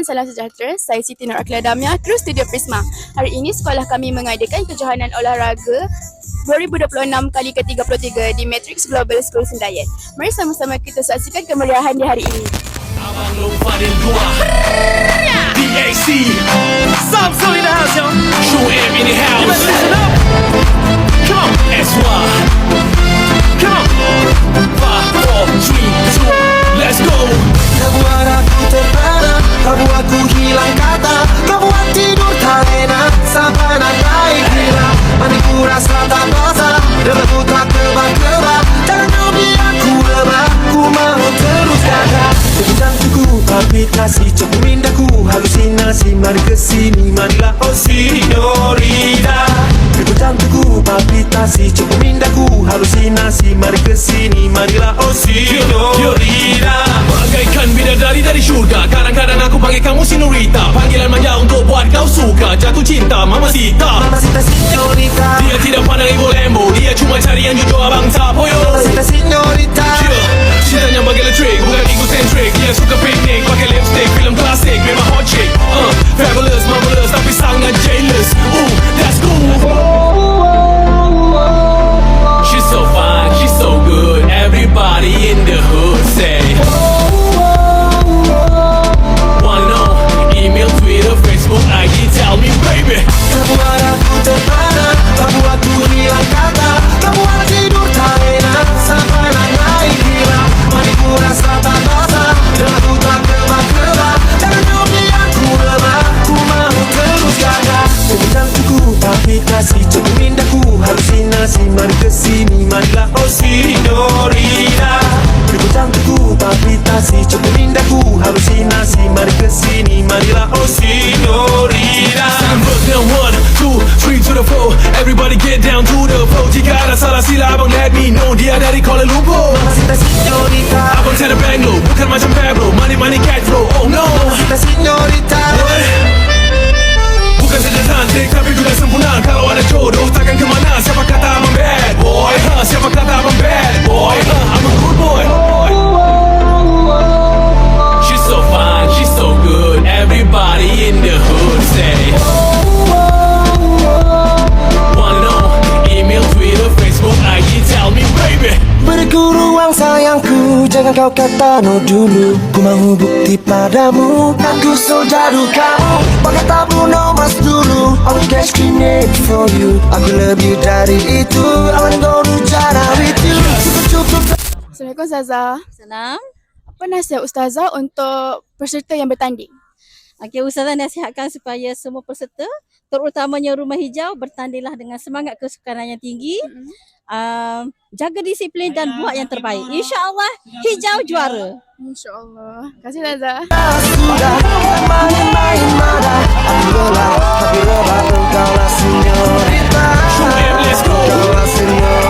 salam sejahtera. Saya Siti Nur Akila Damia, kru Studio Prisma. Hari ini sekolah kami mengadakan kejohanan olahraga 2026 kali ke-33 di Matrix Global School Sendayan. Mari sama-sama kita saksikan kemeriahan di hari ini. Abang Lomparin 2 DAC Samsung in the house, yo. Shoaib in the house. You better listen up. Come on, SY. Come on. 5, 4, 3, 2, let's go. Kau buat aku terpana, kau buat aku hilang kata, kau buat tidur tak enak sampai nak naik gila. Maniku rasa tak dosa, debatku tak tebak-tebak. Jangan kau biar aku lebah, ku mahu terus gagah. Debu jantungku palpitasi, cukup indahku halusinasi. Mari kesini, marilah oh signorina. Debu jantungku palpitasi, cukup indahku halusinasi. Mari kesini, marilah oh signorina. Bagaikan bidadari dari syurga, kadang-kadang aku panggil kamu Senorita. Panggilan manja untuk buat kau suka, jatuh cinta Mamacita. Mamacita señorita, dia tidak pandang ego lembo, dia cuma cari yang jujur abang tak poyo. Mamacita señorita, cintanya bagi elektrik, bukan egocentrik. Dia suka piknik, pakai lipstick, film klasik, memang hot chick. Fabulous, marvelous, tapi sangat jealous. That's cool. She's so fine, she's so good. Everybody in the hood say wanna know, email, Twitter, Facebook, IG, tell me baby. kau buat aku terpana, kau buat aku hilang kata, kau buat tidur tak enak sampai nak naik gila. Maniku rasa tak dosa, dan aku tak kebak-kebak. Jangan kau biar aku lebah, ku mahu terus gagah. Debu jantungku palpitasi, cukup indahku halusinasi. Mari kesini, marilah oh signorina. Debu jantungku palpitasi, cukup indahku halusinasi. Mari kesini, marilah oh signorina. Look now 1, 2, 3 to the 4. Everybody get down to the floor. Jika ada salah sila abang let me know. Dia dari Kuala Lumpur. Mamacita señorita, Abang tiada Bangalore, bukan macam Pablo. Money cat flow, oh no. Mamacita señorita, Bukan saja cantik tapi juga sempurna. Kalau ada jodoh takkan kemana. Siapa kata abang bad boy? Siapa kata abang bad boy? I'm a good boy. She's so fine, she's so good. Everybody in the hood say wanna know, email, Twitter, Facebook, IG, tell me baby. beriku ruang sayangku, jangan kau kata no dulu. Ku mahu bukti padamu, aku soldadu kamu. Pakai tabung emas dulu, I will cash grenade for you. Aku lebih dari itu, I wanna go to Jana with you. Cukup-cukup. Assalamualaikum Ustazah. Salam. Apa nasihat Ustazah untuk peserta yang bertanding? Okey, Ustazah nasihatkan supaya semua peserta, terutamanya Rumah Hijau, bertandinglah dengan semangat kesukaran yang tinggi. Jaga disiplin dan buat yang terbaik. InsyaAllah Hijau juara. InsyaAllah. Terima kasih Ustazah. Sudah main-main marah, aku rela, tapi rela engkau lah señorita. Let's go. Engkau lah señorita.